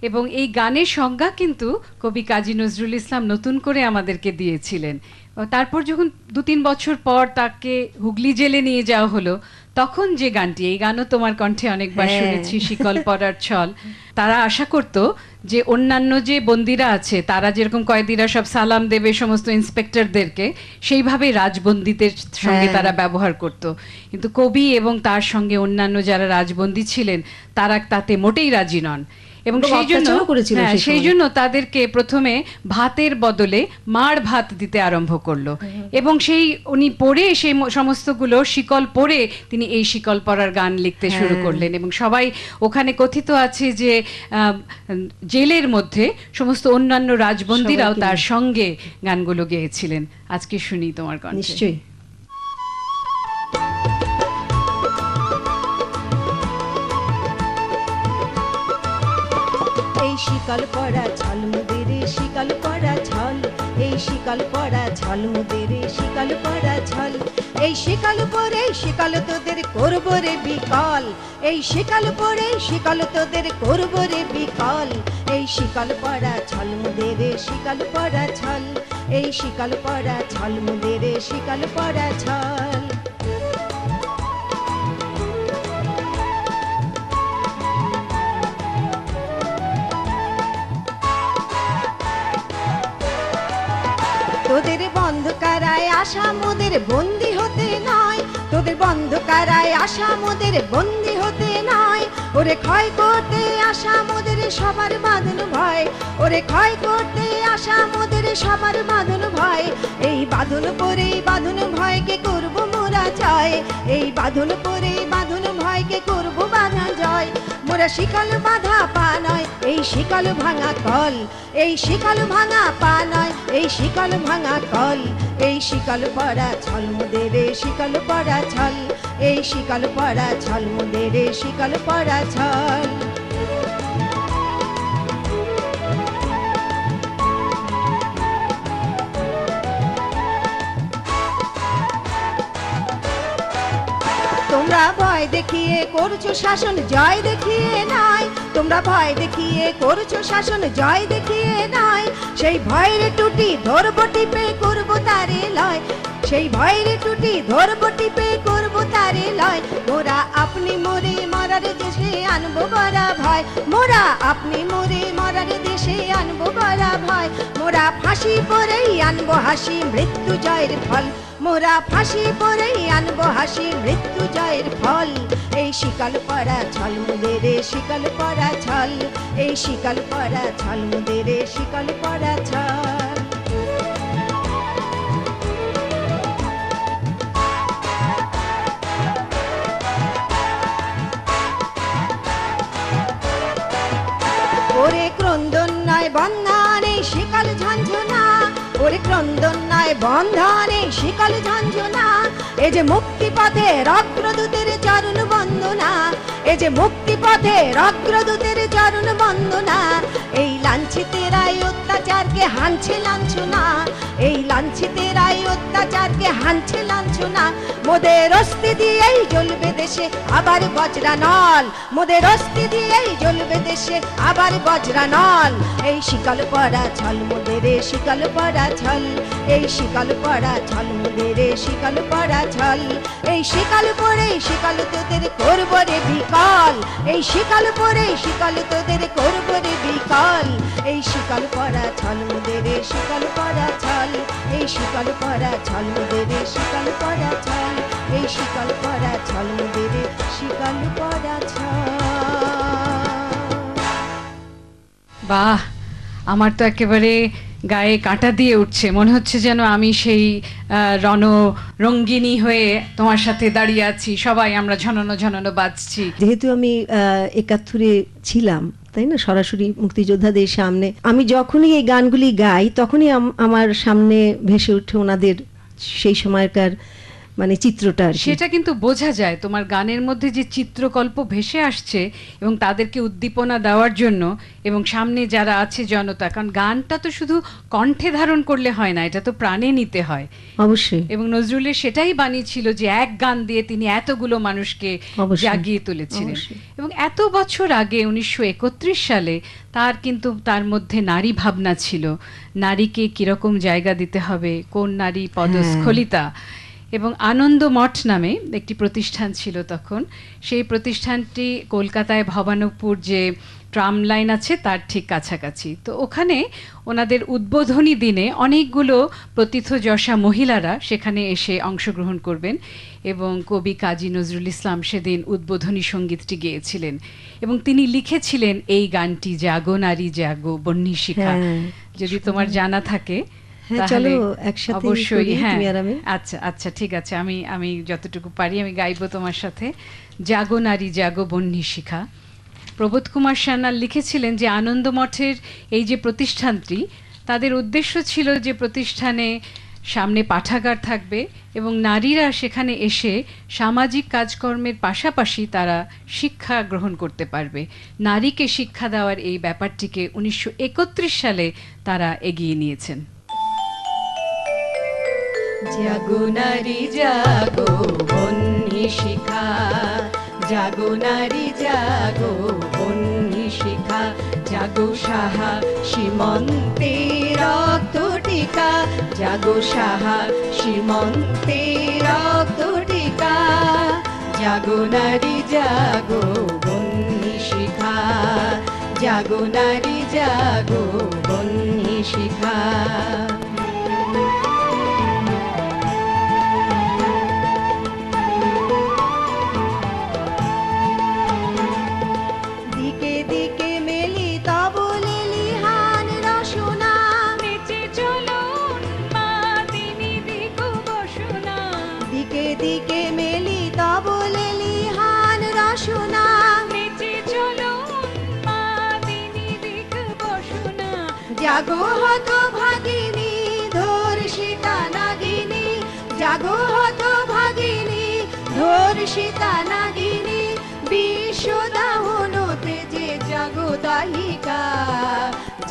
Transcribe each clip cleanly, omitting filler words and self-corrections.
এবং এই গানের সংজ্ঞা কিন্তু কবি কাজী নজরুল ইসলাম নতুন করে আমাদেরকে দিয়েছিলেন। তারপর যখন 2-3 বছর পর তাকে হুগলি জেলে নিয়ে যাওয়া হলো, তখন যে গানটি, এই গানও তোমার কণ্ঠে অনেকবার শুনেছি, শিকল পরার ছল, তারা আশা করতো যে অন্যান্য যে বন্দিরা আছে তারা যেরকম কয়েদিরা সব সালাম দেবে সমস্ত ইন্সপেক্টরদেরকে, সেইভাবে রাজবন্দীদের সঙ্গে তারা ব্যবহার করত। কিন্তু কবি এবং তার সঙ্গে অন্যান্য যারা রাজবন্দী ছিলেন তারা তাতে মোটেই রাজি নন, এবং সেই জন্য তাদেরকে প্রথমে ভাতের বদলে মার ভাত দিতে আরম্ভ করলো। এবং সেই উনি পড়ে সেই সমস্তগুলো শিকল পড়ে তিনি এই শিকল পরার গান লিখতে শুরু করলেন। এবং সবাই ওখানে কথিত আছে যে জেলের মধ্যে সমস্ত অন্যান্য রাজবন্দীরাও তার সঙ্গে গানগুলো গেয়েছিলেন। আজকে শুনি তোমার কণ্ঠে। নিশ্চয়ই। শিকল পরা ছল মুদের শিকল পরা ছল, এই শিকল পরা ছল মুদের শিকল পরা ছল, এই শিকল পরে শিকল তোদের করব রে বিকল, এই শিকল পরে শিকল তোদের করব রে বিকল, এই শিকল পরা ছল মুদের শিকল পরা ছল, এই শিকল পরা ছল মুদের শিকল পরা ছল। তোদের বন্ধ কারায় আশা মোদের বন্দি হতে নয়, তোদের বন্ধ কারায় আশা মোদের বন্দি হতে নয়, ওরে ক্ষয় করতে আশা মোদের সবার বাঁধন ভয়, ওরে ক্ষয় করতে আশা মোদের সবার বাঁধন ভয়, এই বাঁধন পরে বাঁধন ভয়কে করব মোরা জয়, এই বাঁধন পরে বাঁধন ভয়কে করব বাঁধা জয়, মোরা শিকল বাঁধা পা নয় এই শিকল ভাঙা কল, এই শিকল ভাঙা পা নয় এই শিকল ভাঙা কল, এই শিকল পরা ছল মুদের শিকল পরা ছল, এই শিকল পরা ছল মুদের শিকল পরা ছল। তোমরা ভয় দেখিয়ে করছো শাসন জয় দেখিয়ে নয়, তোমরা ভয় দেখিয়ে করছো শাসন জয় দেখিয়ে নয়, সেই ভয়ের টুটি ধরব টিপে করব তারে লয়, সেই ভয়ের টুটি ধরব টিপে করব তারে লয়, মোরা আপনি মরে মরার দেশে আনবো গড়া ভয়, মোরা আপনি মরে মরার দেশে আনবো গড়া ভয়, মোরা ফাঁসি পরেই আনবো হাসি মৃত্যু জয়ের ফল, মোরা ফাঁসি পরেই আনবো হাসি মৃত্যু জয়ের ফল, এই শিকল পরা ছল মুদের শিকল পরা ছল, এই শিকল পরা ছল মুদের শিকল পরা ছল। ওরে ক্রন্দন নয় বন্ধনে শিকল ঝঞ্ঝনা, ওরে ক্রন্দন নয় বন্ধনে শিকল ঝঞ্ঝনা, এ যে মুক্তি পথের অগ্রদূতের চরণ বন্দনা, এ যে মুক্তি পথের অগ্রদূতের চরণ বন্দনা, এই লাঞ্ছিতেরাই অত্যাচারকে হানছে লাঞ্ছনা, এই লাঞ্ছিতেরাই অত্যাচারকে হানছে লাঞ্ছনা, মোদের অস্তি দিয়েই জ্বলবে দেশে আবার বজ্রানল, মোদের অস্তি দিয়েই জ্বলবে দেশে আবার বজ্রানল, এই শিকল পরা ছল মোদের শিকল পরা ছল, এই শিকল পরা ছল মোদের শিকল পরা ছল, এই শিকল পরে শিকল তোদের করব রে বিকল, এই শিকল পরে শিকল তোদের করব রে বিকল, এই শিকল পরা ছল মোদের শিকল পরা ছল, এই শিকল পরা ছল মোদের শিকল পরা ছল, এই শিকল পরা ছল মোদের শিকল পরা ছল। বাহ, আমার তো একেবারে গায়ে কাঁটা দিয়ে উঠছে, মনে হচ্ছে যেন আমি সেই রণরঙ্গিনী হয়ে তোমার সাথে দাঁড়িয়ে আছি, সবাই আমরা ঝননো ঝননো বাজছি। যেহেতু আমি ৭১-এ ছিলাম, তাই না, সরাসরি মুক্তিযোদ্ধাদের সামনে আমি যখনই এই গানগুলি গাই তখনই আমার সামনে ভেসে ওঠে ওনাদের সেই সময়কার মানে চিত্রটা আর কি। সেটা কিন্তু বোঝা যায় তোমার গানের মধ্যে যে চিত্রকল্প ভেসে আসছে এবং তাদেরকে উদ্দীপনা দেওয়ার জন্য, এবং সামনে যারা আছে জনতা, কারণ গানটা তো শুধু কণ্ঠে ধারণ করলে হয় না, এটা তো প্রাণে নিতে হয়। অবশ্যই এবং নজরুলের সেটাই বাণী ছিল যে এক গান দিয়ে তিনি এতগুলো মানুষকে অবশ্যই, জাগিয়ে তুলেছিলেন। অবশ্যই। এবং এত বছর আগে 1931 সালে তার কিন্তু তার মধ্যে নারী ভাবনা ছিল, নারীকে কিরকম জায়গা দিতে হবে, কোন নারী পদস্খলিতা। এবং আনন্দ মঠ নামে একটি প্রতিষ্ঠান ছিল তখন, সেই প্রতিষ্ঠানটি কলকাতায় ভবানীপুর যে ট্রাম লাইন আছে তার ঠিক কাছাকাছি। তো ওখানে ওনাদের উদ্বোধনী দিনে অনেকগুলো প্রথিতযশা মহিলারা সেখানে এসে অংশগ্রহণ করবেন, এবং কবি কাজী নজরুল ইসলাম সেদিন উদ্বোধনী সঙ্গীতটি গেয়েছিলেন, এবং তিনি লিখেছিলেন এই গানটি, জাগো নারী জাগো বহ্নি শিখা। হ্যাঁ, যদি তোমার জানা থাকে হ্যাঁ, তাহলে চলো একসাথে অবশ্যই। করি, হ্যাঁ, তুমি আর আমি। আচ্ছা আচ্ছা, ঠিক আছে, আমি যতটুকু পারি আমি গাইবো তোমার সাথে। জাগো নারী জাগো বহ্নি শিখা। প্রবোধ কুমার সান্যাল লিখেছিলেন যে আনন্দ মঠের এই যে প্রতিষ্ঠানটি, তাদের উদ্দেশ্য ছিল যে প্রতিষ্ঠানে সামনে পাঠাগার থাকবে এবং নারীরা সেখানে এসে সামাজিক কাজকর্মের পাশাপাশি তারা শিক্ষা গ্রহণ করতে পারবে। নারীকে শিক্ষা দেওয়ার এই ব্যাপারটিকে 1931 সালে তারা এগিয়ে নিয়েছেন। জাগো নারী জাগো বহ্নি শিখা, জাগো নারী জাগো বহ্নি শিখা, জাগো সাহা সীমন্তে রক্ত টিকা, জাগো সাহা সীমন্তে রক্ত টিকা, জাগো নারী জাগো বহ্নি শিখা, জাগো নারী জাগো বহ্নি শিখা। দিকে দিকে মেলি তব লেলিহান রসনা, নেচে চলুন মা তিনি দিক বসনা, দিকে দিকে মেলি তব লেলিহান রসনা, নেচে চলুন মা তিনি দিক বসনা। জাগো হত ভাগিনী ধর্ষিতা নাগিনী, জাগো হত ভাগিনী ধর্ষিতা নাগিনী, বিশ্বদাহনতে যে জাগো দাহিকা,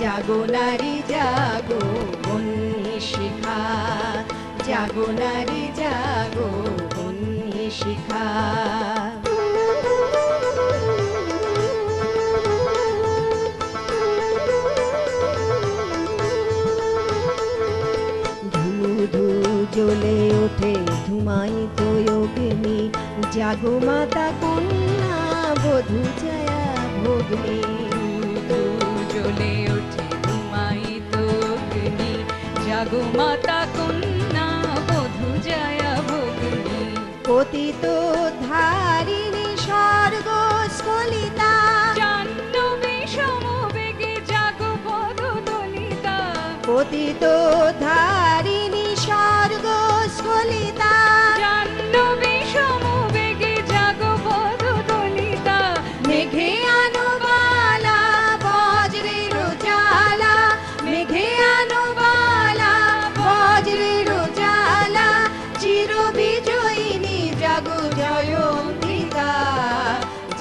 জাগো নারী জাগো বহ্নি শিখা, জাগো নারী জাগো বহ্নি শিখা। ধু ধু জ্বলে ওঠে ধুমায়িত অগ্নি, জাগো মাতা কন্যা বধূ জয়া ভগ্নী, জ্বলে ওঠে ধুমায়িত অগ্নি, জাগো মাতা কন্যা বধূ জয়া ভগ্নী। পতিত ধারিণী স্বর্গ স্খলিতা, জাহ্নবী সমবেগে জাগো পদদলিতা, পতিত ধারিণী স্বর্গ স্খলিতা, জাহ্নবী সমবেগে জাগো পদদলিতা। মেঘে আনুবালা বজ্রের জ্বালা, মেঘে আনুবালা বজ্রের জ্বালা, চির বিজয়িনী জাগো জয়ন্তিকা,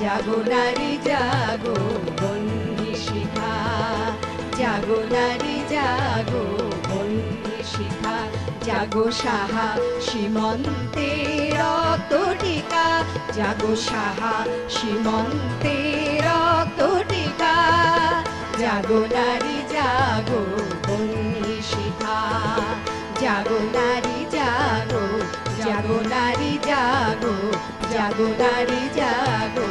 জাগো নারী জাগো বহ্নি শিখা, জাগো নারী জাগো বহ্নি শিখা, জাগো সাহা সীমন্তে রক্ত টিকা, জাগো সাহা সীমন্তে রক্ত টিকা, জাগো নারী জাগো বহ্নি শিখা, জাগো নারী জাগো, জাগো নারী জাগো, জাগো নারী জাগো